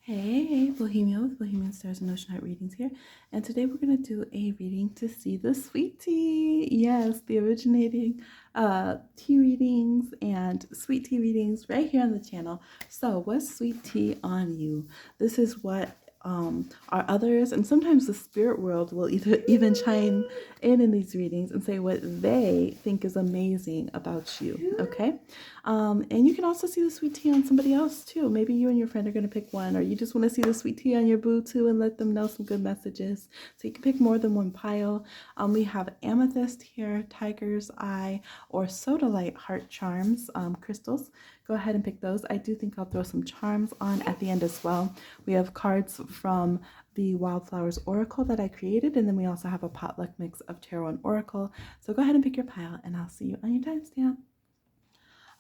Hey, Bohemia with Bohemian Stars and Ocean Heart Readings here. And today we're going to do a reading to see the sweet tea. Yes, the originating tea readings and sweet tea readings right here on the channel. So, what's sweet tea on you? This is what our others and sometimes the spirit world will even chime in these readings and say what they think is amazing about you. Okay. And you can also see the sweet tea on somebody else too. Maybe you and your friend are going to pick one, or you just want to see the sweet tea on your boo too and let them know some good messages. So you can pick more than one pile. We have Amethyst here, Tiger's Eye, or Sodalite heart charms, crystals. Go ahead and pick those. I do think I'll throw some charms on at the end as well. We have cards from the Wildflowers Oracle that I created, and then we also have a potluck mix of Tarot and Oracle. So go ahead and pick your pile, and I'll see you on your timestamp.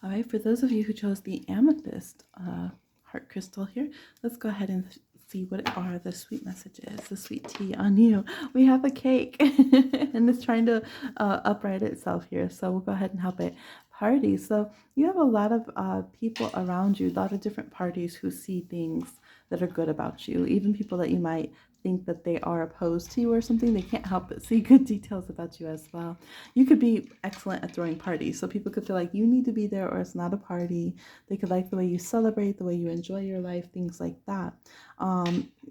All right, for those of you who chose the Amethyst heart crystal here, let's go ahead and see what are the sweet messages, the sweet tea on you. We have a cake, and it's trying to upright itself here, so we'll go ahead and help it party. So you have a lot of people around you, a lot of different parties who see things that are good about you, even people that you might think that they are opposed to you or something. They can't help but see good details about you as well. You could be excellent at throwing parties, so people could feel like you need to be there or it's not a party. They could like the way you celebrate, the way you enjoy your life, things like that.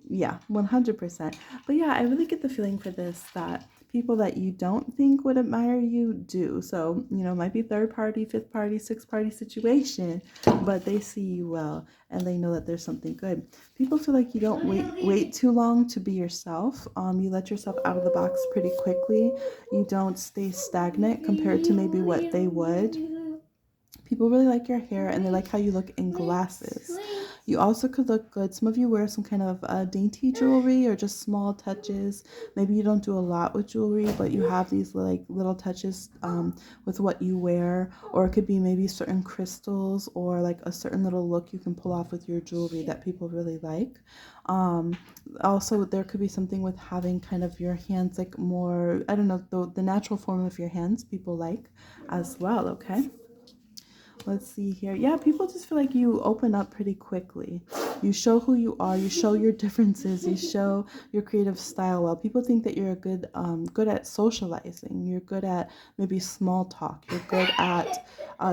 Yeah, 100%. But yeah, I really get the feeling for this that people that you don't think would admire you do. So, it might be third party, fifth party, sixth party situation, but they see you well and they know that there's something good. People feel like you don't wait too long to be yourself. You let yourself out of the box pretty quickly. You don't stay stagnant compared to maybe what they would. People really like your hair and they like how you look in glasses. You also could look good. Some of you wear some kind of dainty jewelry or just small touches. Maybe you don't do a lot with jewelry, but you have these like little touches with what you wear. Or it could be maybe certain crystals or like a certain little look you can pull off with your jewelry that people really like. Also, there could be something with having kind of your hands like more, I don't know, the natural form of your hands people like as well, okay? Let's see here. Yeah, people just feel like you open up pretty quickly. You show who you are. You show your differences. You show your creative style well. People think that you're a good at socializing. You're good at maybe small talk. You're good at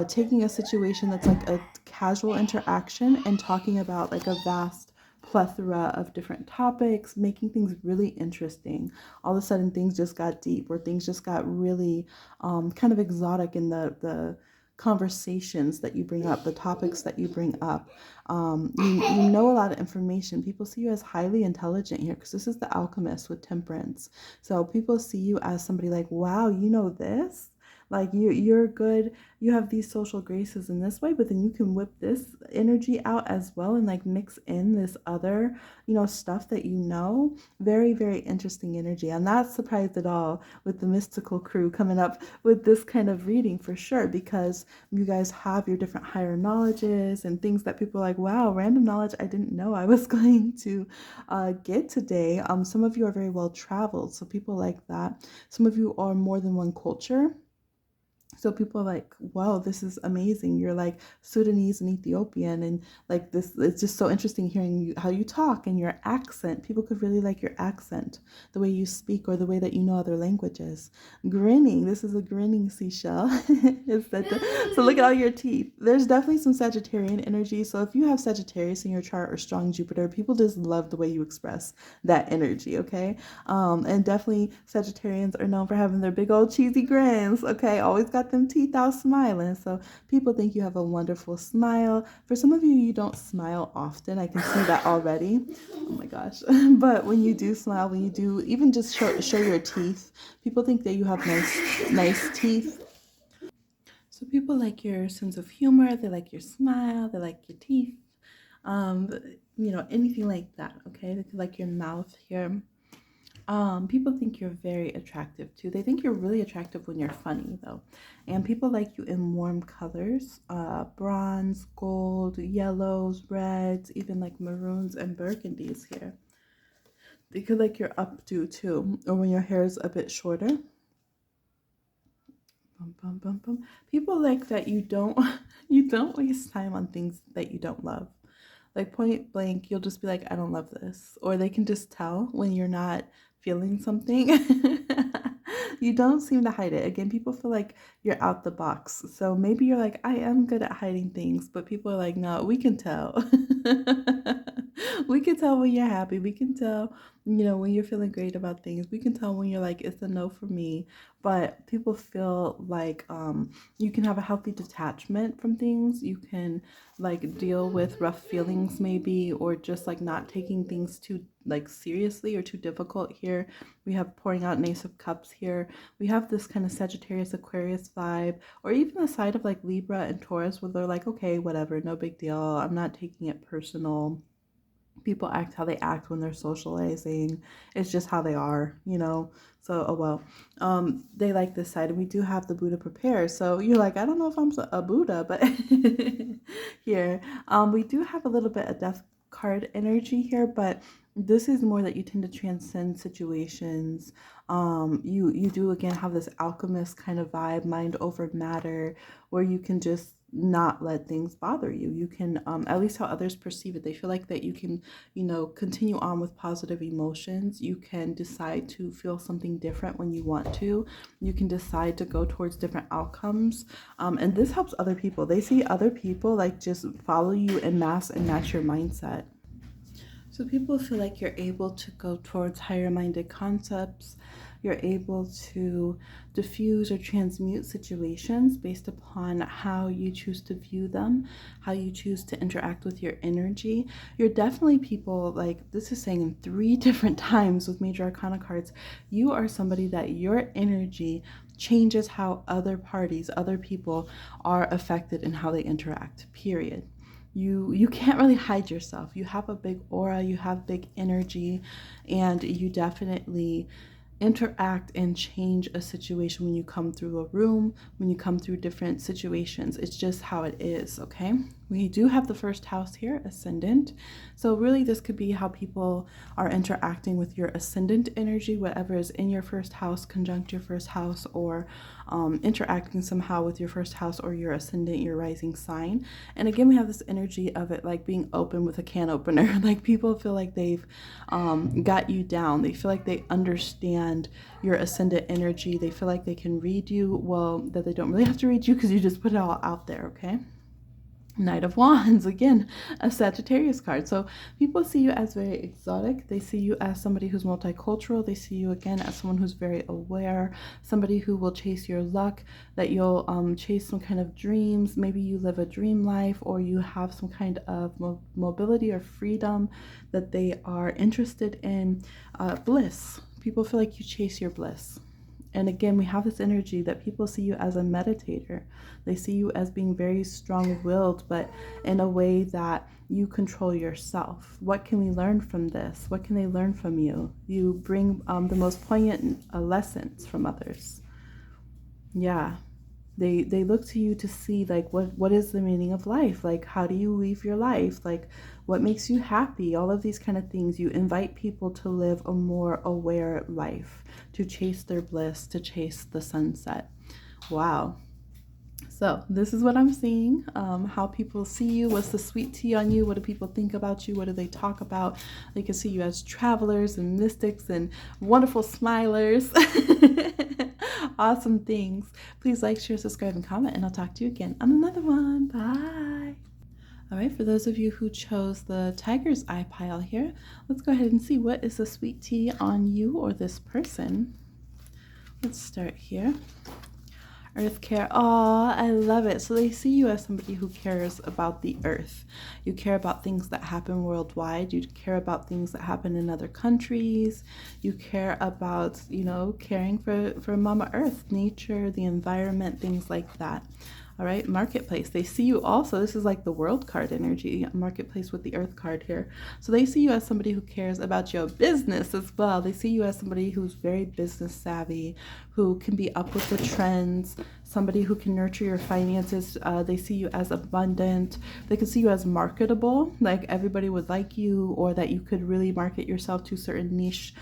taking a situation that's like a casual interaction and talking about like a vast plethora of different topics, making things really interesting. All of a sudden, things just got deep, or things just got really kind of exotic in the conversations that you bring up, the topics that you bring up. You know a lot of information. People see you as highly intelligent here because this is the alchemist with temperance. So people see you as somebody like, wow, you know this? Like you're good, you have these social graces in this way, but then you can whip this energy out as well and like mix in this other, stuff that you know. Very, very interesting energy. I'm not surprised at all with the mystical crew coming up with this kind of reading for sure, because you guys have your different higher knowledges and things that people are like, wow, random knowledge I didn't know I was going to get today. Some of you are very well traveled, so people like that. Some of you are more than one culture. So people are like, wow, this is amazing. You're like Sudanese and Ethiopian, and like this, it's just so interesting hearing you, how you talk and your accent. People could really like your accent, the way you speak, or the way that you know other languages. Grinning, this is a grinning seashell. So look at all your teeth. There's definitely some Sagittarian energy. So if you have Sagittarius in your chart or strong Jupiter, people just love the way you express that energy, okay? And definitely Sagittarians are known for having their big old cheesy grins, okay? Always got them teeth out smiling. So people think you have a wonderful smile. For some of you, you don't smile often. I can see that already. Oh my gosh. But when you do smile, when you do even just show your teeth, people think that you have nice teeth. So people like your sense of humor, they like your smile, they like your teeth, um, anything like that, okay? They like your mouth here. People think you're very attractive too. They think you're really attractive when you're funny though. And people like you in warm colors, bronze, gold, yellows, reds, even like maroons and burgundies here. They could like your updo too, or when your hair is a bit shorter. Bum, bum, bum, bum. People like that you don't you don't waste time on things that you don't love. Like point blank, you'll just be like, I don't love this. Or they can just tell when you're not feeling something. You don't seem to hide it. Again, people feel like you're out the box. So maybe you're like, I am good at hiding things, but people are like, no, we can tell. We can tell when you're happy. We can tell, when you're feeling great about things. We can tell when you're like, it's a no for me. But people feel like you can have a healthy detachment from things. You can like deal with rough feelings maybe, or just like not taking things too like seriously or too difficult here. We have pouring out Ace of Cups here. We have this kind of Sagittarius Aquarius vibe, or even the side of like Libra and Taurus where they're like, okay, whatever, no big deal. I'm not taking it personal. People act how they act when they're socializing. It's just how they are. So, oh well. They like this side, and we do have the Buddha prepare. So you're like, I don't know if I'm a Buddha, but here, we do have a little bit of death card energy here, but this is more that you tend to transcend situations. You do again have this alchemist kind of vibe, mind over matter, where you can just not let things bother you. You can, at least how others perceive it, they feel like that you can, continue on with positive emotions. You can decide to feel something different when you want to. You can decide to go towards different outcomes. And this helps other people. They see other people like just follow you en masse and match your mindset. So people feel like you're able to go towards higher minded concepts. You're able to diffuse or transmute situations based upon how you choose to view them, how you choose to interact with your energy. You're definitely people, like this is saying in 3 different times with major arcana cards, you are somebody that your energy changes how other parties, other people are affected in how they interact, period. You can't really hide yourself. You have a big aura, you have big energy, and you definitely interact and change a situation when you come through a room, when you come through different situations. It's just how it is, okay? We do have the first house here, ascendant. So really this could be how people are interacting with your ascendant energy, whatever is in your first house, conjunct your first house, or interacting somehow with your first house or your ascendant, your rising sign. And again, we have this energy of it like being open with a can opener. Like people feel like they've got you down. They feel like they understand your ascendant energy. They feel like they can read you. Well, that they don't really have to read you because you just put it all out there, okay? Knight of Wands, again, a Sagittarius card. So people see you as very exotic. They see you as somebody who's multicultural. They see you again as someone who's very aware, somebody who will chase your luck, that you'll chase some kind of dreams. Maybe you live a dream life, or you have some kind of mobility or freedom that they are interested in. Bliss. People feel like you chase your bliss. And again, we have this energy that people see you as a meditator. They see you as being very strong-willed, but in a way that you control yourself. What can we learn from this? What can they learn from you? You bring the most poignant lessons from others. Yeah. They look to you to see like what is the meaning of life? Like how do you live your life? Like what makes you happy? All of these kind of things. You invite people to live a more aware life, to chase their bliss, to chase the sunset. Wow. So this is what I'm seeing, how people see you. What's the sweet tea on you? What do people think about you? What do they talk about? They can see you as travelers and mystics and wonderful smilers. Awesome things. Please like, share, subscribe, and comment, and I'll talk to you again on another one. Bye. All right, for those of you who chose the tiger's eye pile here, let's go ahead and see what is the sweet tea on you or this person. Let's start here. Earth care. Oh, I love it. So they see you as somebody who cares about the earth. You care about things that happen worldwide. You care about things that happen in other countries. You care about, caring for Mama Earth, nature, the environment, things like that. All right, marketplace. They see you also, this is like the world card energy, marketplace with the earth card here. So they see you as somebody who cares about your business as well. They see you as somebody who's very business savvy, who can be up with the trends, somebody who can nurture your finances. They see you as abundant. They can see you as marketable, like everybody would like you, or that you could really market yourself to certain niche,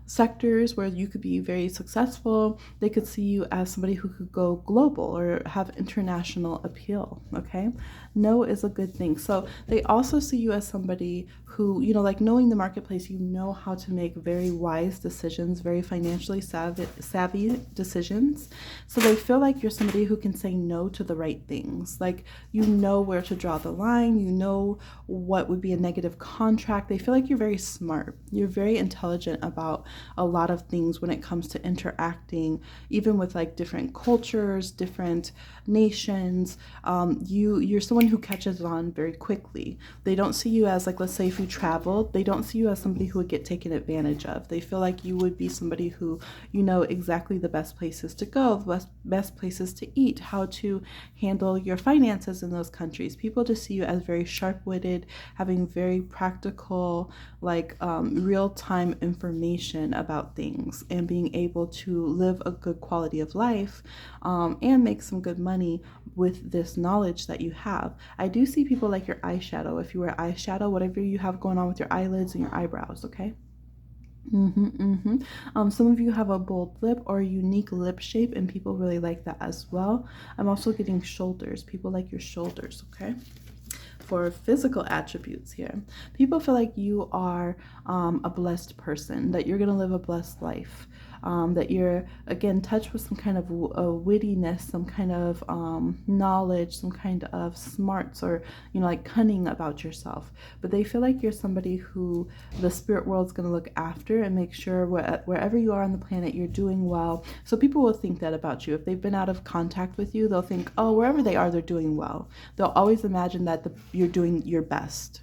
sectors where you could be very successful. They could see you as somebody who could go global or have international appeal, okay? No is a good thing. So they also see you as somebody who, like knowing the marketplace, you know how to make very wise decisions, very financially savvy decisions. So they feel like you're somebody who can say no to the right things. Like, you know where to draw the line, you know what would be a negative contract. They feel like you're very smart. You're very intelligent about a lot of things when it comes to interacting, even with like different cultures, different nations. You're someone who catches on very quickly. They don't see you as, like, let's say if you travel, they don't see you as somebody who would get taken advantage of. They feel like you would be somebody who, exactly the best places to go, the best places to eat, how to handle your finances in those countries. People just see you as very sharp-witted, having very practical, like real-time information about things, and being able to live a good quality of life, and make some good money with this knowledge that you have. I do see people like your eyeshadow. If you wear eyeshadow, whatever you have going on with your eyelids and your eyebrows, okay? Some of you have a bold lip or a unique lip shape, and people really like that as well. I'm also getting shoulders. People like your shoulders, okay? For physical attributes here, people feel like you are a blessed person, that you're going to live a blessed life, that you're, again, touched with some kind of wittiness, some kind of knowledge, some kind of smarts, or, like cunning about yourself. But they feel like you're somebody who the spirit world's going to look after and make sure wherever you are on the planet, you're doing well. So people will think that about you. If they've been out of contact with you, they'll think, oh, wherever they are, they're doing well. They'll always imagine that you're doing your best,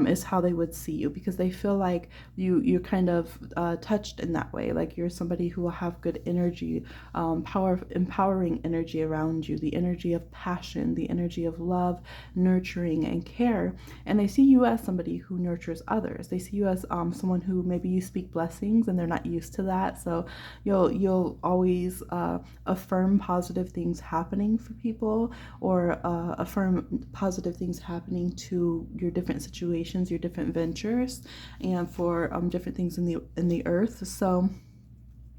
is how they would see you, because they feel like you're kind of touched in that way. Like, you're somebody who will have good energy, empowering energy around you, the energy of passion, the energy of love, nurturing, and care. And they see you as somebody who nurtures others. They see you as someone who, maybe you speak blessings and they're not used to that. So you'll always affirm positive things happening for people, or affirm positive things happening to your different situations, your different ventures, and for different things in the earth. So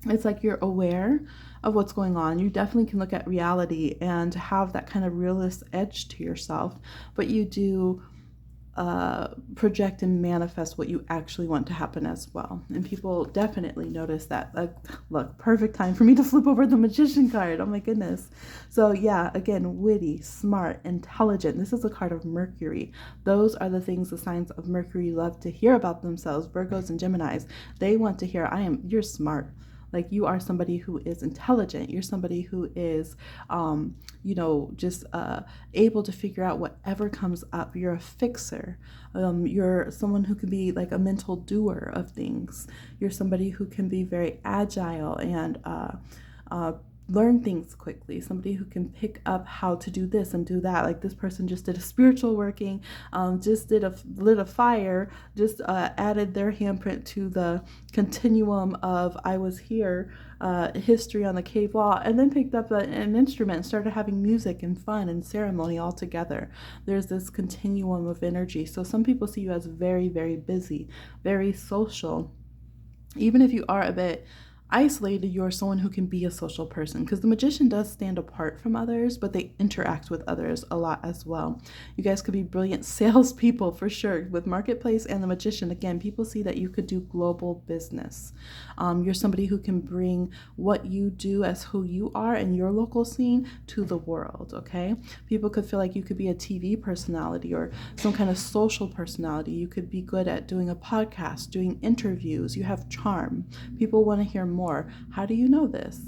it's like you're aware of what's going on. You definitely can look at reality and have that kind of realist edge to yourself, but you do project and manifest what you actually want to happen as well. And people definitely notice that. Like, look, perfect time for me to flip over the Magician card. Oh my goodness. So yeah, again, witty, smart, intelligent. This is a card of Mercury. Those are the things the signs of Mercury love to hear about themselves. Virgos and Geminis, they want to hear, you're smart. Like, you are somebody who is intelligent. You're somebody who is, just able to figure out whatever comes up. You're a fixer. You're someone who can be like a mental doer of things. You're somebody who can be very agile and learn things quickly, somebody who can pick up how to do this and do that. Like, this person just did a spiritual working, just lit a fire, just added their handprint to the continuum of I was here, history on the cave wall, and then picked up an instrument and started having music and fun and ceremony all together. There's this continuum of energy. So some people see you as very, very busy, very social. Even if you are a bit isolated, you're someone who can be a social person, because the Magician does stand apart from others, but they interact with others a lot as well. You guys could be brilliant salespeople for sure. With Marketplace and the Magician, again, people see that you could do global business. You're somebody who can bring what you do as who you are in your local scene to the world, okay? People could feel like you could be a TV personality or some kind of social personality. You could be good at doing a podcast, doing interviews. You have charm. People want to hear more. How do you know this?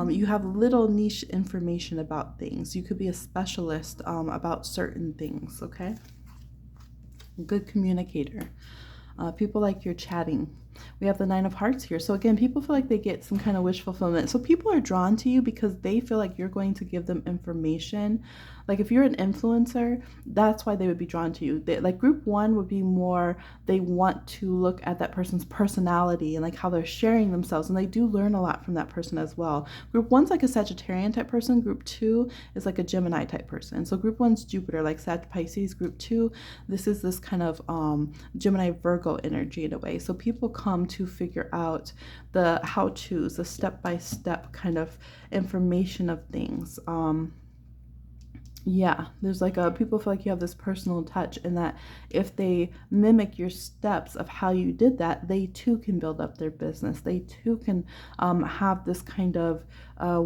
You have little niche information about things. You could be a specialist about certain things, okay? Good communicator. People like your chatting. We have the Nine of Hearts here. So again, people feel like they get some kind of wish fulfillment. So people are drawn to you because they feel like you're going to give them information. Like, if you're an influencer, that's why they would be drawn to you. Like, group one would be more, they want to look at that person's personality and like how they're sharing themselves. And they do learn a lot from that person as well. Group one's like a Sagittarian type person. Group two is like a Gemini type person. So group one's Jupiter, like Sag Pisces. Group two, this is this kind of Gemini Virgo energy in a way. So people come to figure out the how-tos, the step-by-step kind of information of things. Yeah, there's like people feel like you have this personal touch, and that if they mimic your steps of how you did that, they too can build up their business. They too can have this kind of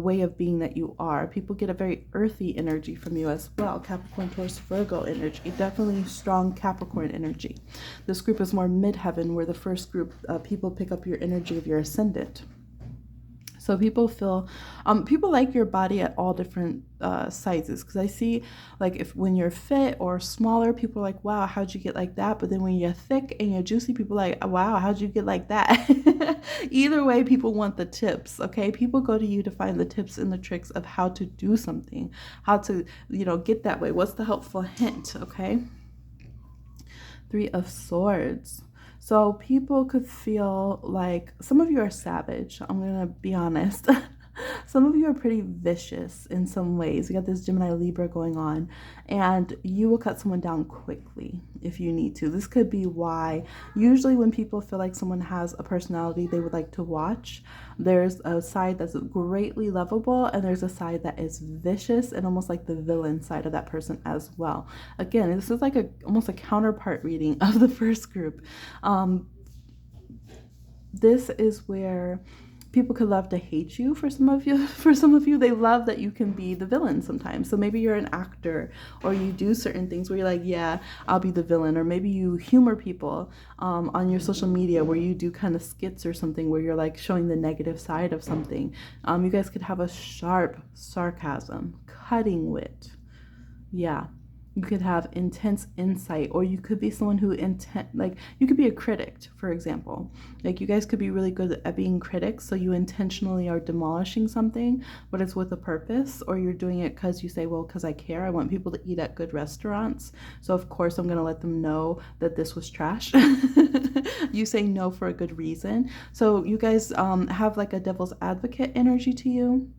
way of being that you are. People get a very earthy energy from you as well. Capricorn, Taurus, Virgo energy, definitely strong Capricorn energy. This group is more midheaven, where the first group, people pick up your energy of your ascendant. So people feel, people like your body at all different sizes. Because I see, like, when you're fit or smaller, people are like, wow, how'd you get like that? But then when you're thick and you're juicy, people are like, wow, how'd you get like that? Either way, people want the tips, okay? People go to you to find the tips and the tricks of how to do something, how to, get that way. What's the helpful hint, okay? 3 of Swords. So people could feel like some of you are savage. I'm going to be honest. Some of you are pretty vicious in some ways. You got this Gemini Libra going on, and you will cut someone down quickly if you need to. This could be why usually when people feel like someone has a personality they would like to watch, there's a side that's greatly lovable, and there's a side that is vicious and almost like the villain side of that person as well. Again, this is like almost a counterpart reading of the first group. This is where people could love to hate you. For some of you, they love that you can be the villain sometimes. So maybe you're an actor, or you do certain things where you're like, yeah, I'll be the villain. Or maybe you humor people on your social media, where you do kind of skits or something where you're like showing the negative side of something. You guys could have a sharp sarcasm, cutting wit. Yeah. You could have intense insight, or you could be someone who you could be a critic, for example. Like, you guys could be really good at being critics, so you intentionally are demolishing something, but it's with a purpose, or you're doing it because you say, well, because I care. I want people to eat at good restaurants, so of course I'm going to let them know that this was trash. You say no for a good reason. So you guys have like a devil's advocate energy to you.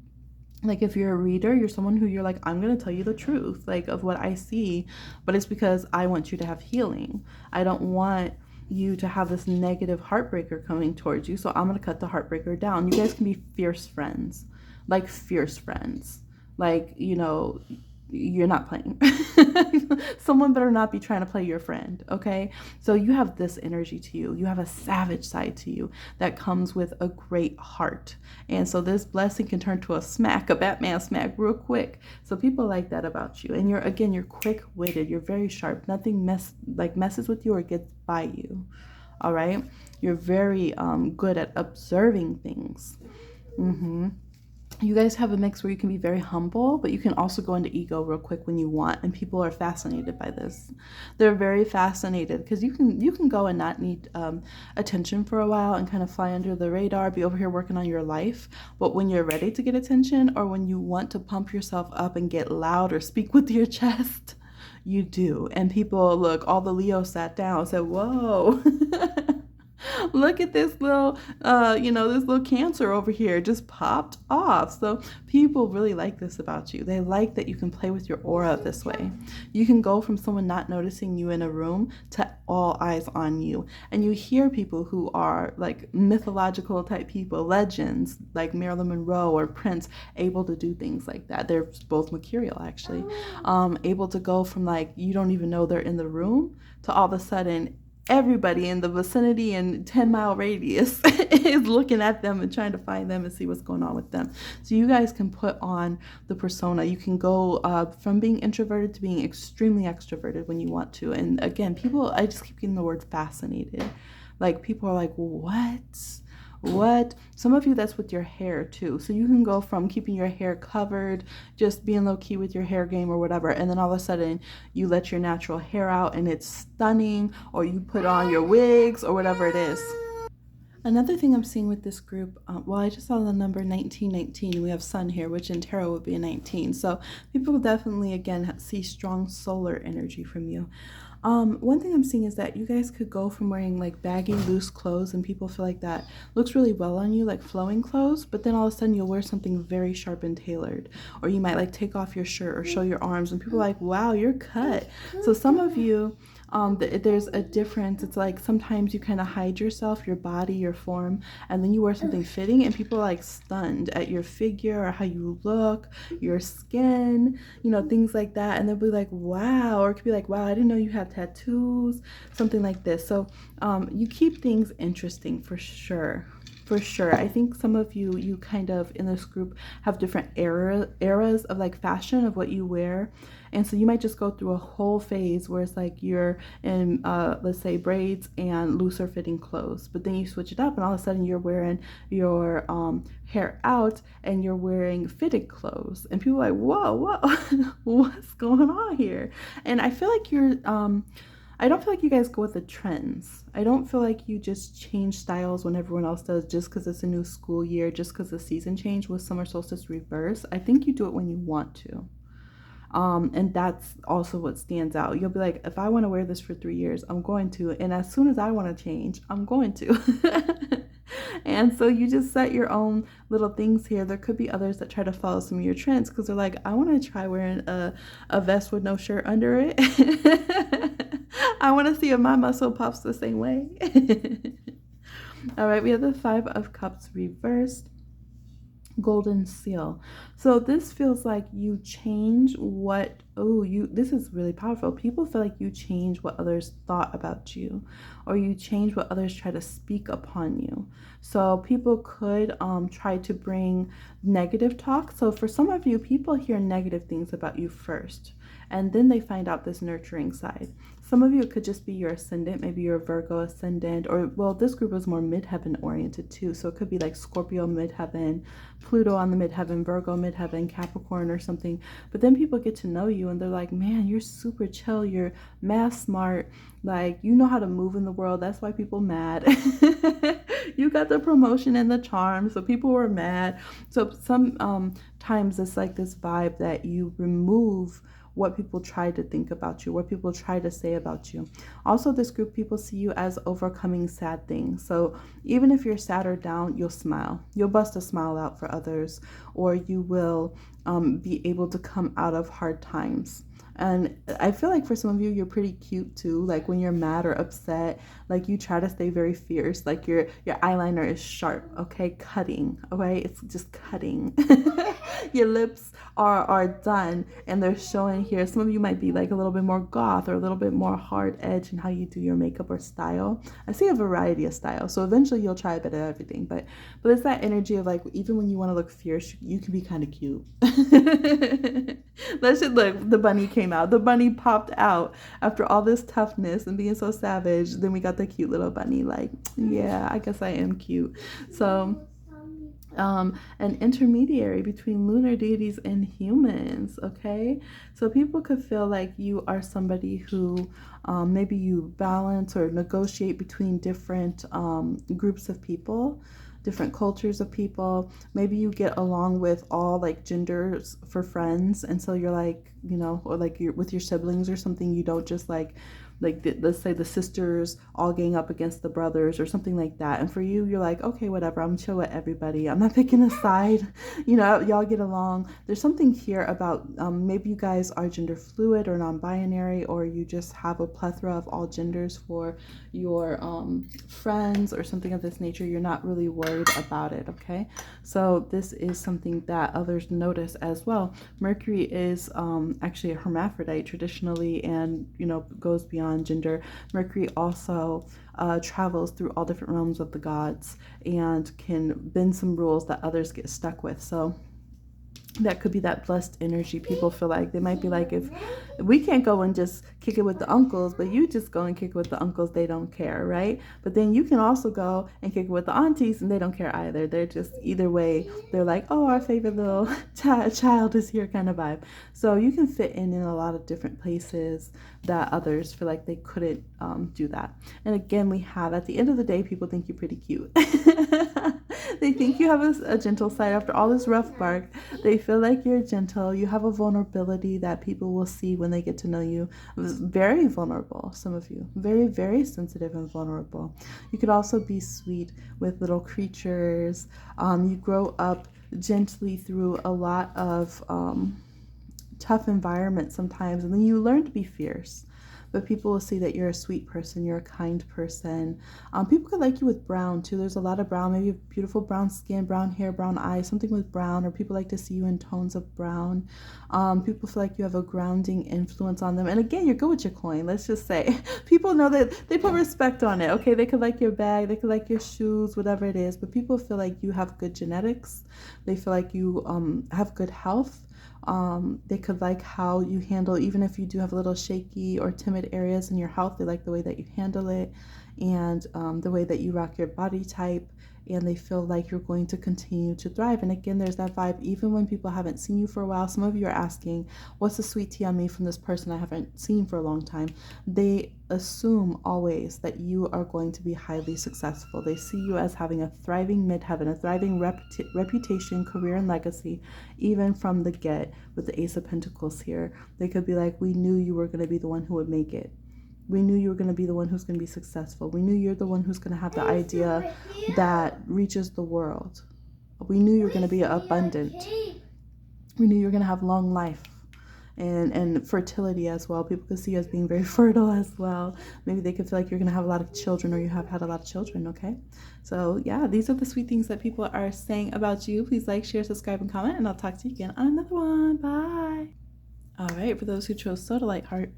Like, if you're a reader, you're someone who you're like, I'm going to tell you the truth, like, of what I see, but it's because I want you to have healing. I don't want you to have this negative heartbreaker coming towards you, so I'm going to cut the heartbreaker down. You guys can be fierce friends, like fierce friends. Like, you're not playing. Someone better not be trying to play your friend, okay? So you have this energy to you. You have a savage side to you that comes with a great heart. And so this blessing can turn to a Batman smack real quick. So people like that about you. And you're quick-witted. You're very sharp. Nothing messes with you or gets by you, all right? You're very good at observing things. You guys have a mix where you can be very humble, but you can also go into ego real quick when you want, and people are fascinated by this. They're very fascinated because you can go and not need attention for a while and kind of fly under the radar, be over here working on your life. But when you're ready to get attention, or when you want to pump yourself up and get loud or speak with your chest, you do. And people, look, all the Leos sat down and said, whoa. Look at this little, this little Cancer over here just popped off. So people really like this about you. They like that you can play with your aura this way. You can go from someone not noticing you in a room to all eyes on you. And you hear people who are like mythological type people, legends like Marilyn Monroe or Prince, able to do things like that. They're both mercurial, actually. Able to go from like, you don't even know they're in the room, to all of a sudden everybody in the vicinity and 10-mile radius is looking at them and trying to find them and see what's going on with them. So you guys can put on the persona. You can go from being introverted to being extremely extroverted when you want to. And again, I just keep getting the word fascinated. Like, people are like, what? Some of you, that's with your hair too. So you can go from keeping your hair covered, just being low key with your hair game or whatever, and then all of a sudden you let your natural hair out and it's stunning, or you put on your wigs or whatever it is. Another thing I'm seeing with this group, I just saw the number 1919. We have Sun here, which in tarot would be a 19. So people will definitely, again, see strong solar energy from you. One thing I'm seeing is that you guys could go from wearing like baggy, loose clothes, and people feel like that looks really well on you, like flowing clothes, but then all of a sudden you'll wear something very sharp and tailored, or you might like take off your shirt or show your arms, and people are like, wow, you're cut. So some of you there's a difference. It's like sometimes you kind of hide yourself, your body, your form, and then you wear something fitting and people are like stunned at your figure or how you look, your skin, things like that. And they'll be like, wow. Or it could be like, wow, I didn't know you had tattoos, something like this. So you keep things interesting for sure. For sure. I think some of you kind of in this group have different eras of like fashion of what you wear. And so you might just go through a whole phase where it's like you're in, let's say, braids and looser fitting clothes. But then you switch it up and all of a sudden you're wearing your hair out and you're wearing fitted clothes. And people are like, whoa, what's going on here? And I feel like I don't feel like you guys go with the trends. I don't feel like you just change styles when everyone else does just because it's a new school year, just because the season change with summer solstice reverse. I think you do it when you want to. And that's also what stands out. You'll be like, if I want to wear this for 3 years, I'm going to. And as soon as I want to change, I'm going to. And so you just set your own little things here. There could be others that try to follow some of your trends because they're like, I want to try wearing a vest with no shirt under it. I want to see if my muscle pops the same way. All right, we have the 5 of Cups reversed. Golden seal. So this feels like you change what, this is really powerful. People feel like you change what others thought about you, or you change what others try to speak upon you. So people could try to bring negative talk. So for some of you, people hear negative things about you first, and then they find out this nurturing side. Some of you, it could just be your ascendant. Maybe you're a Virgo ascendant, or, well, this group is more midheaven oriented too. So it could be like Scorpio midheaven, Pluto on the midheaven, Virgo midheaven, Capricorn or something. But then people get to know you and they're like, man, you're super chill. You're math smart. Like, you know how to move in the world. That's why people mad. You got the promotion and the charm. So people were mad. So some times it's like this vibe that you remove what people try to think about you, what people try to say about you. Also, this group, people see you as overcoming sad things. So even if you're sad or down, you'll smile. You'll bust a smile out for others, or you will be able to come out of hard times. And I feel like for some of you, you're pretty cute too. Like when you're mad or upset, like you try to stay very fierce. Like your eyeliner is sharp, okay? Cutting, okay? It's just cutting. Your lips are done and they're showing here. Some of you might be like a little bit more goth or a little bit more hard edge in how you do your makeup or style. I see a variety of styles. So eventually you'll try a bit of everything. But it's that energy of like, even when you want to look fierce, you can be kind of cute. Let's just look, the bunny came out. The bunny popped out after all this toughness and being so savage. Then we got the cute little bunny. Like, yeah, I guess I am cute. So an intermediary between lunar deities and humans, okay? So people could feel like you are somebody who maybe you balance or negotiate between different groups of people, different cultures of people. Maybe you get along with all like genders for friends, and so you're like, or like you're with your siblings or something, you don't just like let's say the sisters all gang up against the brothers or something like that. And for you, you're like, okay, whatever, I'm chill with everybody. I'm not picking a side. Y'all get along. There's something here about maybe you guys are gender fluid or non-binary, or you just have a plethora of all genders for your friends or something of this nature. You're not really worried about it, okay? So this is something that others notice as well. Mercury is actually a hermaphrodite traditionally, and goes beyond gender. Mercury also travels through all different realms of the gods and can bend some rules that others get stuck with. So that could be that blessed energy. People feel like they might be like, if we can't go and just kick it with the uncles, but you just go and kick it with the uncles, they don't care, right? But then you can also go and kick it with the aunties and they don't care either. They're just, either way, they're like, oh, our favorite little child is here kind of vibe. So you can fit in a lot of different places that others feel like they couldn't do that. And again, we have, at the end of the day, people think you're pretty cute. They think you have a gentle side. After all this rough bark, they feel like you're gentle. You have a vulnerability that people will see when they get to know you. Very vulnerable, some of you. Very, very sensitive and vulnerable. You could also be sweet with little creatures. You grow up gently through a lot of tough environments sometimes, and then you learn to be fierce. but people will see that you're a sweet person, you're a kind person. People could like you with brown too. There's a lot of brown, maybe you have beautiful brown skin, brown hair, brown eyes, something with brown, or people like to see you in tones of brown. People feel like you have a grounding influence on them. And again, you're good with your coin. Let's just say people know that they put respect on it. Okay, they could like your bag, they could like your shoes, whatever it is. But people feel like you have good genetics. They feel like you have good health. They could like how you handle, even if you do have a little shaky or timid areas in your health, they like the way that you handle it, and the way that you rock your body type, and they feel like you're going to continue to thrive. And again, there's that vibe, even when people haven't seen you for a while. Some of you are asking, what's the sweet tea on me from this person I haven't seen for a long time? They assume always that you are going to be highly successful. They see you as having a thriving midheaven, a thriving reputation, career, and legacy, even from the get. With the Ace of Pentacles here, they could be like, we knew you were going to be the one who would make it. We knew you were going to be the one who's going to be successful. We knew you're the one who's going to have the idea that reaches the world. We knew you were going to be abundant. We knew you were going to have long life and fertility as well. People could see you as being very fertile as well. Maybe they could feel like you're going to have a lot of children, or you have had a lot of children, okay? So yeah, these are the sweet things that people are saying about you. Please like, share, subscribe, and comment, and I'll talk to you again on another one. Bye. All right, for those who chose Sodalite heart,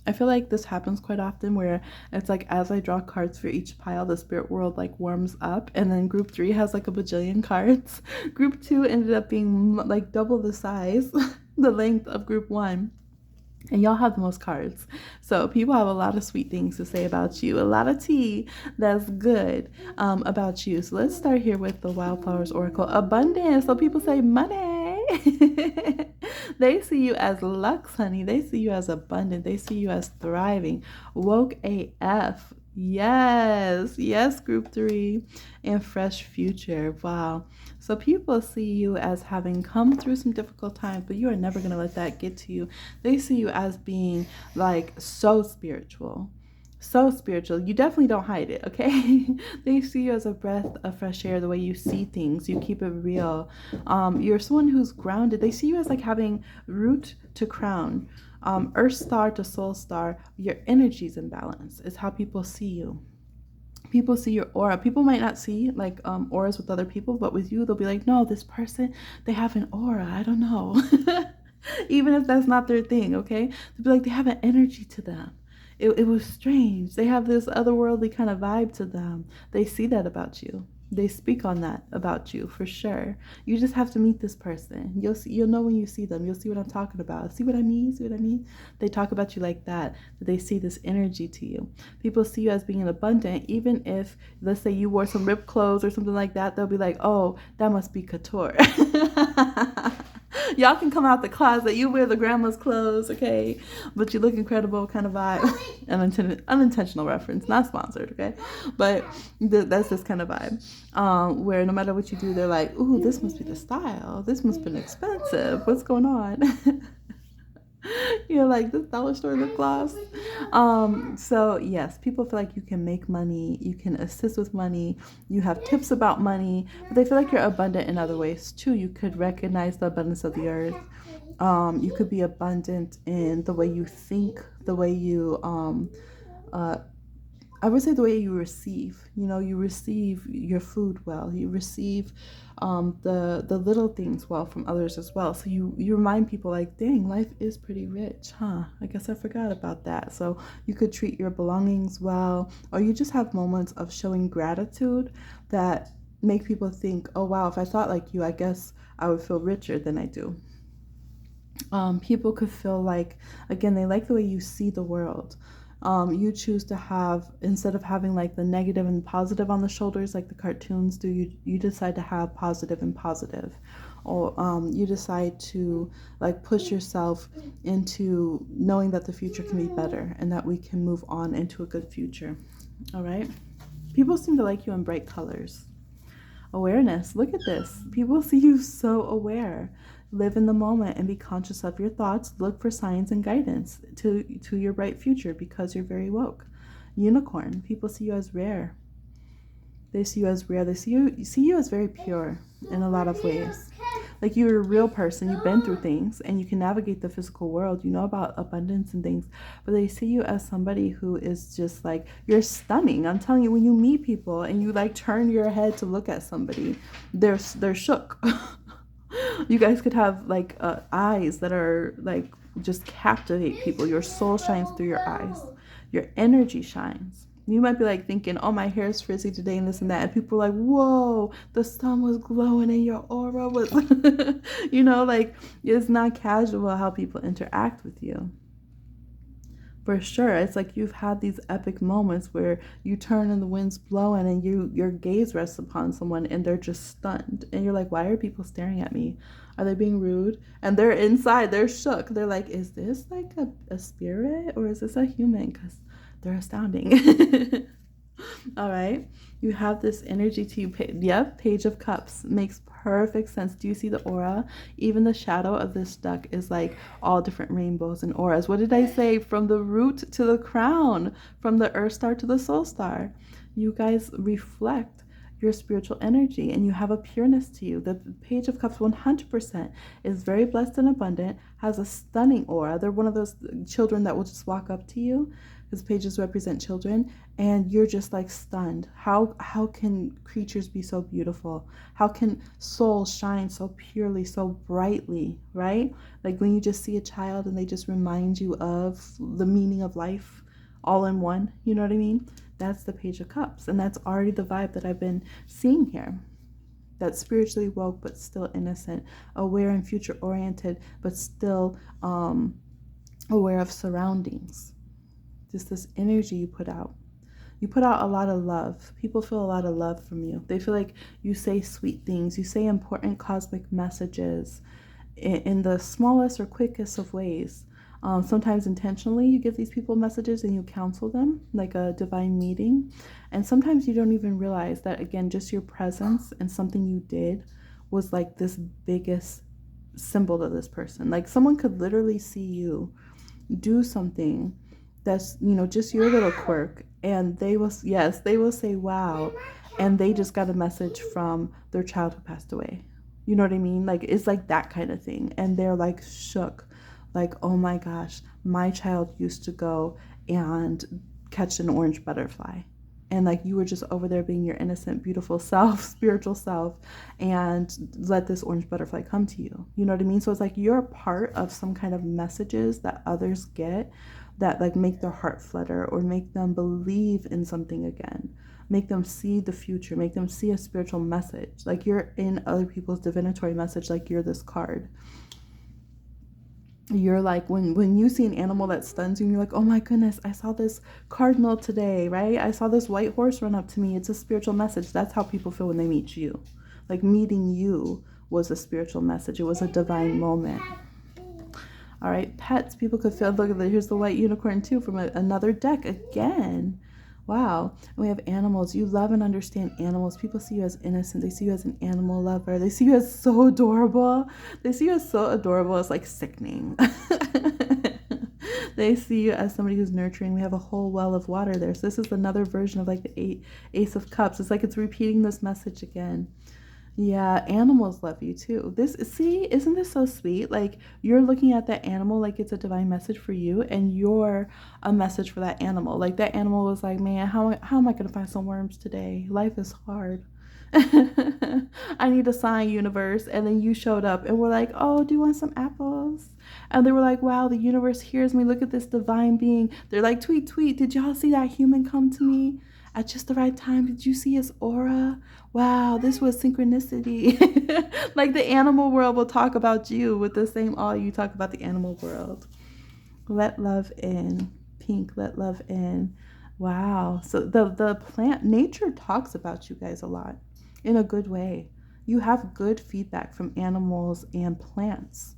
I feel like this happens quite often where it's like as I draw cards for each pile, the spirit world like warms up, and then group 3 has like a bajillion cards. Group 2 ended up being like double the size, the length of group 1. And y'all have the most cards. So people have a lot of sweet things to say about you. A lot of tea that's good about you. So let's start here with the Wildflowers Oracle. Abundance. So people say money. They see you as lux, honey. They see you as abundant. They see you as thriving. Woke AF. Yes. Yes, group 3. And fresh future. Wow. So people see you as having come through some difficult times, but you are never going to let that get to you. They see you as being like so spiritual. So spiritual. You definitely don't hide it, okay? They see you as a breath of fresh air, the way you see things. You keep it real. You're someone who's grounded. They see you as like having root to crown, earth star to soul star. Your energy's in balance is how people see you. People see your aura. People might not see like auras with other people, but with you, they'll be like, no, this person, they have an aura. I don't know. Even if that's not their thing, okay? They'll be like, they have an energy to them. It was strange. They have this otherworldly kind of vibe to them. They see that about you. They speak on that about you for sure. You just have to meet this person. You'll know when you see them. You'll see what I'm talking about. See what I mean? See what I mean? They talk about you like that. That they see this energy to you. People see you as being abundant, even if, let's say, you wore some ripped clothes or something like that. They'll be like, oh, that must be couture. Y'all can come out the closet. You wear the grandma's clothes, okay? But you look incredible kind of vibe. Unintentional reference, not sponsored, okay? But that's this kind of vibe where no matter what you do, they're like, ooh, this must be the style. This must be expensive. What's going on? You're like, this dollar store lip gloss. So yes, people feel like you can make money, you can assist with money, you have tips about money, but they feel like you're abundant in other ways too. You could recognize the abundance of the earth. You could be abundant in the way you think, the way you I would say the way you receive. You know, you receive your food well. You receive the little things well from others as well. So you remind people like, dang, life is pretty rich, huh? I guess I forgot about that. So you could treat your belongings well, or you just have moments of showing gratitude that make people think, oh, wow, if I thought like you, I guess I would feel richer than I do. People could feel like, again, they like the way you see the world. You choose to have, instead of having like the negative and positive on the shoulders like the cartoons do, you decide to have positive and positive. Or you decide to like push yourself into knowing that the future can be better and that we can move on into a good future. All right. People seem to like you in bright colors. Awareness. Look at this. People see you so aware. Live in the moment and be conscious of your thoughts. Look for signs and guidance to your bright future because you're very woke. Unicorn. People see you as rare. They see you as rare. They see you as very pure in a lot of ways. Like you're a real person, you've been through things and you can navigate the physical world, you know about abundance and things, but they see you as somebody who is just like, you're stunning. I'm telling you, when you meet people and you like turn your head to look at somebody, they're shook. You guys could have like eyes that are like just captivate people. Your soul shines through your eyes. Your energy shines. You might be like thinking, oh, my hair is frizzy today and this and that. And people are like, whoa, the sun was glowing and your aura was, like it's not casual how people interact with you. For sure. It's like you've had these epic moments where you turn and the wind's blowing and your gaze rests upon someone and they're just stunned. And you're like, why are people staring at me? Are they being rude? And they're inside, they're shook. They're like, is this like a spirit or is this a human? Because they're astounding. All right. You have this energy to you. Yep. Page of Cups makes perfect sense. Do you see the aura? Even the shadow of this duck is like all different rainbows and auras. What did I say? From the root to the crown, from the earth star to the soul star. You guys reflect your spiritual energy and you have a pureness to you. The Page of Cups 100% is very blessed and abundant, has a stunning aura. They're one of those children that will just walk up to you. These pages represent children and you're just like stunned. How can creatures be so beautiful? How can souls shine so purely, so brightly, right? Like when you just see a child and they just remind you of the meaning of life all in one, you know what I mean? That's the Page of Cups, and that's already the vibe that I've been seeing here. That's spiritually woke but still innocent, aware and future oriented but still aware of surroundings. Just this energy you put out. You put out a lot of love. People feel a lot of love from you. They feel like you say sweet things. You say important cosmic messages in the smallest or quickest of ways. Sometimes intentionally you give these people messages and you counsel them like a divine meeting. And sometimes you don't even realize that, again, just your presence and something you did was like this biggest symbol to this person. Like someone could literally see you do something that's, just your little quirk, and they will say wow, and they just got a message from their child who passed away. You know what I mean? Like it's like that kind of thing, and they're like shook, like, oh my gosh, my child used to go and catch an orange butterfly, and like you were just over there being your innocent, beautiful self, spiritual self, and let this orange butterfly come to you. You know what I mean? So it's like you're a part of some kind of messages that others get that like make their heart flutter or make them believe in something again, make them see the future, make them see a spiritual message. Like you're in other people's divinatory message, like you're this card. You're like, when you see an animal that stuns you and you're like, oh my goodness, I saw this cardinal today, right? I saw this white horse run up to me. It's a spiritual message. That's how people feel when they meet you. Like meeting you was a spiritual message. It was a divine moment. All right, pets, people could feel, look at that. Here's the white unicorn too from another deck again. Wow. And we have animals. You love and understand animals. People see you as innocent. They see you as an animal lover. They see you as so adorable. They see you as so adorable. It's like sickening. They see you as somebody who's nurturing. We have a whole well of water there. So this is another version of like the Ace of Cups. It's like it's repeating this message again. Yeah, animals love you too. Isn't this so sweet? Like you're looking at that animal like it's a divine message for you, and you're a message for that animal. Like that animal was like, man, how am I going to find some worms today? Life is hard. I need a sign, universe. And then you showed up and we're like, oh, do you want some apples? And they were like, wow, the universe hears me. Look at this divine being. They're like, tweet, tweet. Did y'all see that human come to me at just the right time? Did you see his aura? Wow, this was synchronicity. Like the animal world will talk about you with the same awe you talk about the animal world. Let love in. Pink, let love in. Wow. So the plant nature talks about you guys a lot in a good way. You have good feedback from animals and plants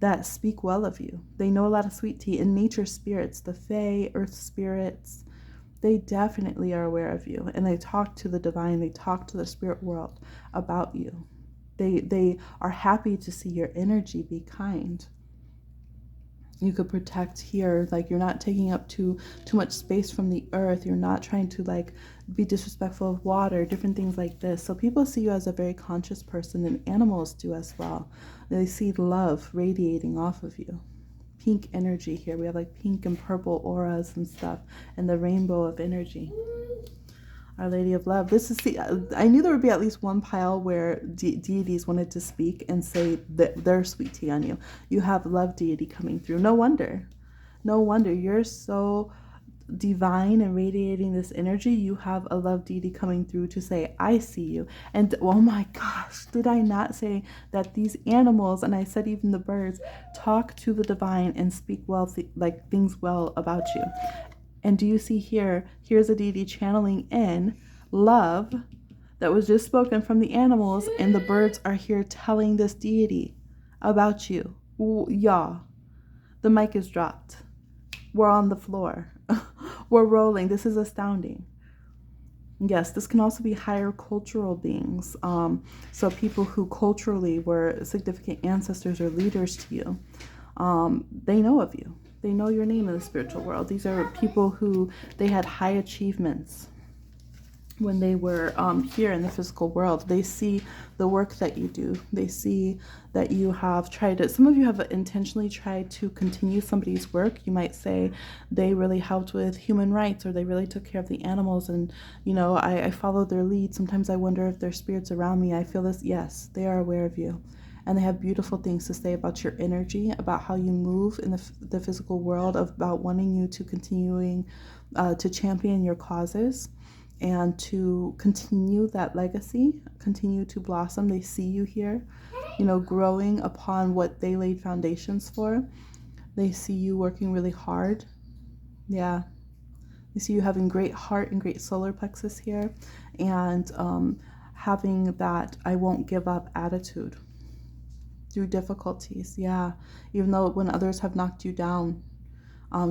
that speak well of you. They know a lot of sweet tea, and nature spirits, the fae, earth spirits, they definitely are aware of you, and they talk to the divine, they talk to the spirit world about you. They are happy to see your energy be kind. You could protect here, like you're not taking up too much space from the earth. You're not trying to like be disrespectful of water, different things like this. So people see you as a very conscious person, and animals do as well. They see love radiating off of you. Pink energy here. We have like pink and purple auras and stuff, and the rainbow of energy. Our Lady of Love. This is I knew there would be at least one pile where deities wanted to speak and say that their sweet tea on you. You have love deity coming through. No wonder. No wonder. You're so divine and radiating this energy. You have a love deity coming through to say, I see you. And oh my gosh, did I not say that these animals, and I said even the birds, talk to the divine and speak well, like things well about you. And do you see here, here's a deity channeling in love that was just spoken from the animals, and the birds are here telling this deity about you. Yeah, the mic is dropped. We're on the floor. We're rolling. This is astounding. Yes, this can also be higher cultural beings. So people who culturally were significant ancestors or leaders to you, they know of you. They know your name in the spiritual world. These are people who they had high achievements when they were here in the physical world. They see the work that you do. They see that you have tried to, some of you have intentionally tried to continue somebody's work. You might say they really helped with human rights, or they really took care of the animals, and you know, I followed their lead. Sometimes I wonder if there's spirits around me. I feel this. Yes, they are aware of you. And they have beautiful things to say about your energy, about how you move in the physical world, about wanting you to continuing to champion your causes and to continue that legacy, continue to blossom. They see you here, you know, growing upon what they laid foundations for. They see you working really hard. Yeah. They see you having great heart and great solar plexus here, and having that I won't give up attitude through difficulties. Yeah, even though when others have knocked you down,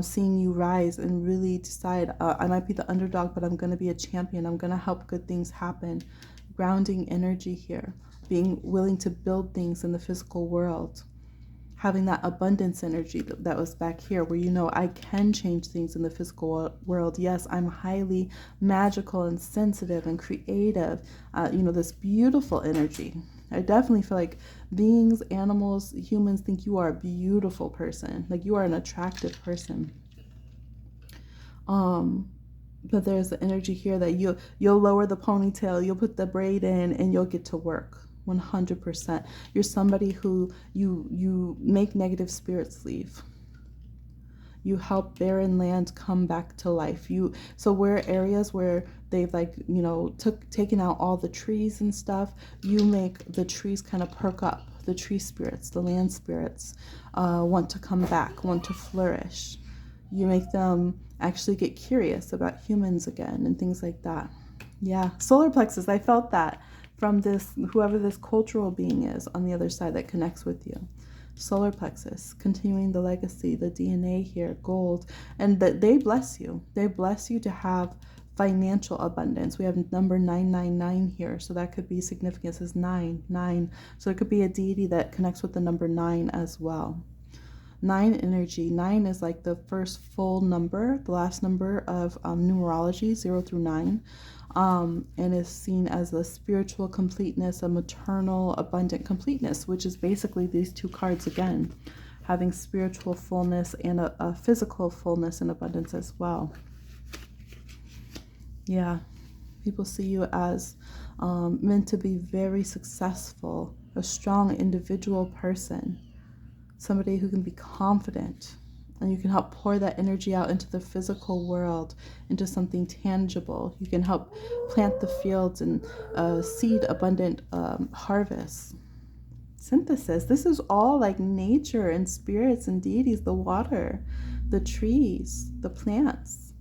seeing you rise and really decide, I might be the underdog, but I'm going to be a champion. I'm going to help good things happen. Grounding energy here, being willing to build things in the physical world, having that abundance energy that was back here, where you know I can change things in the physical world. Yes, I'm highly magical and sensitive and creative. You know, this beautiful energy. I definitely feel like beings, animals, humans think you are a beautiful person. Like you are an attractive person. But there's the energy here that you'll lower the ponytail, you'll put the braid in, and you'll get to work. 100%. You're somebody who you make negative spirits leave. You help barren land come back to life. So where areas where they've like, you know, taken out all the trees and stuff, you make the trees kind of perk up. The tree spirits, the land spirits want to come back, want to flourish. You make them actually get curious about humans again and things like that. Yeah, solar plexus, I felt that from this, whoever this cultural being is on the other side that connects with you. Solar plexus, continuing the legacy, the DNA here, gold, and that they bless you. They bless you to have financial abundance. We have number 999 here, so that could be significance as 9. So it could be a deity that connects with the number 9 as well. 9 energy. 9 is like the first full number, the last number of numerology, 0 through 9. And is seen as the spiritual completeness, a maternal, abundant completeness, which is basically these two cards again, having spiritual fullness and a physical fullness and abundance as well. Yeah, people see you as meant to be very successful, a strong individual person, somebody who can be confident. And you can help pour that energy out into the physical world, into something tangible. You can help plant the fields and seed abundant harvests. Synthesis. This is all like nature and spirits and deities, the water, the trees, the plants,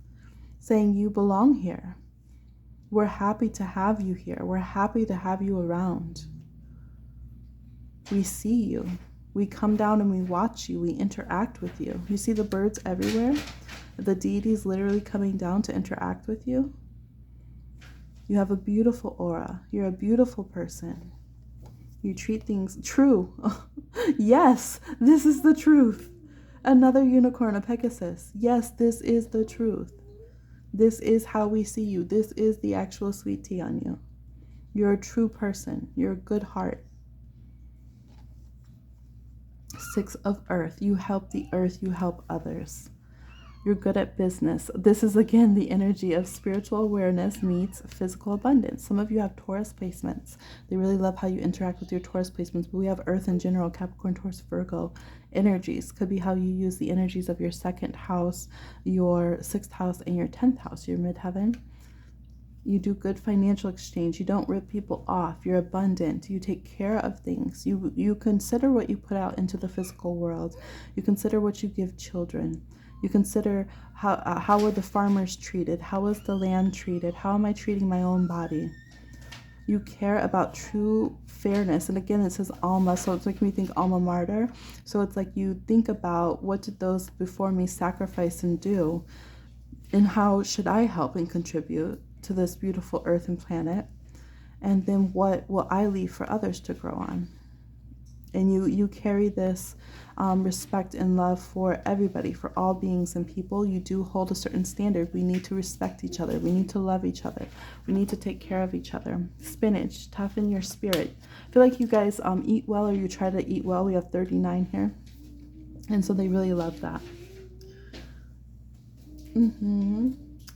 saying you belong here. We're happy to have you here. We're happy to have you around. We see you. We come down and we watch you. We interact with you. You see the birds everywhere? The deities literally coming down to interact with you. You have a beautiful aura. You're a beautiful person. You treat things true. Yes, this is the truth. Another unicorn, a Pegasus. Yes, this is the truth. This is how we see you. This is the actual sweet tea on you. You're a true person. You're a good heart. Six of Earth. You help the earth. You help others. You're good at business. This is again the energy of spiritual awareness meets physical abundance. Some of you have Taurus placements. They really love how you interact with your Taurus placements, but we have Earth in general, Capricorn, Taurus, Virgo energies. Could be how you use the energies of your second house, your sixth house, and your 10th house, your midheaven. You do good financial exchange. You don't rip people off. You're abundant. You take care of things. You consider what you put out into the physical world. You consider what you give children. You consider how were the farmers treated? How was the land treated? How am I treating my own body? You care about true fairness. And again, it says alma, so it's making me think alma mater. So it's like you think about, what did those before me sacrifice and do? And how should I help and contribute to this beautiful earth and planet? And then what will I leave for others to grow on? And you carry this respect and love for everybody, for all beings and people. You do hold a certain standard. We need to respect each other. We need to love each other. We need to take care of each other. Spinach, toughen your spirit. I feel like you guys eat well, or you try to eat well. We have 39 here. And so they really love that.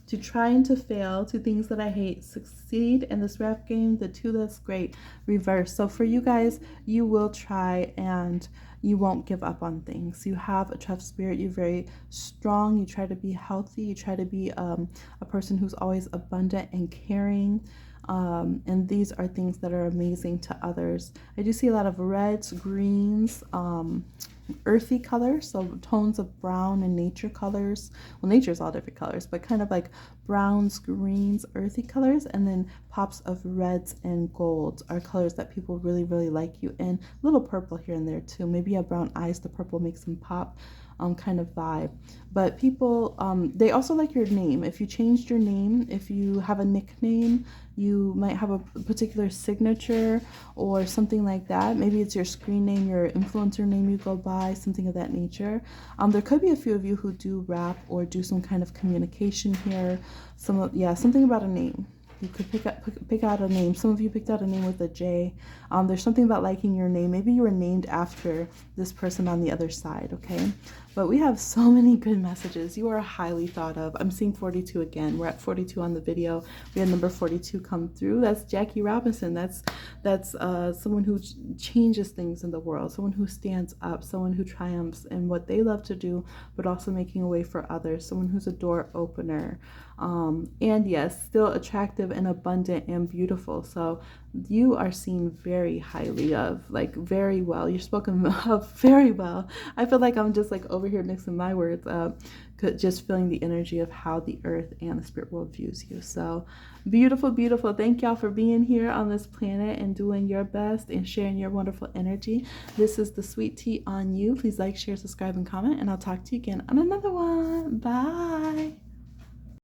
To try and to fail, two things that I hate. Succeed in this rap game, the two that's great. Reverse. So for you guys, you will try and you won't give up on things. You have a tough spirit. You're very strong. You try to be healthy. You try to be a person who's always abundant and caring. And these are things that are amazing to others. I do see a lot of reds, greens, earthy colors, so tones of brown and nature colors. Well, nature's all different colors, but kind of like browns, greens, earthy colors, and then pops of reds and golds are colors that people really, really like you in. A little purple here and there too. Maybe you have brown eyes, the purple makes them pop. Kind of vibe. But people, they also like your name. If you changed your name, if you have a nickname, you might have a particular signature or something like that. Maybe it's your screen name, your influencer name you go by, something of that nature. There could be a few of you who do rap or do some kind of communication here. Something about a name. You could pick out a name. Some of you picked out a name with a J. There's something about liking your name. Maybe you were named after this person on the other side, okay? But we have so many good messages. You are highly thought of. I'm seeing 42 again. We're at 42 on the video. We had number 42 come through. That's Jackie Robinson. That's someone who changes things in the world, someone who stands up, someone who triumphs in what they love to do, but also making a way for others, someone who's a door opener. And yes, still attractive and abundant and beautiful. So you are seen very highly of, like very well. You're spoken of very well. I feel like I'm just like over here mixing my words up, just feeling the energy of how the earth and the spirit world views you. So beautiful, beautiful. Thank y'all for being here on this planet and doing your best and sharing your wonderful energy. This is the Sweet Tea on You. Please like, share, subscribe, and comment, and I'll talk to you again on another one. Bye.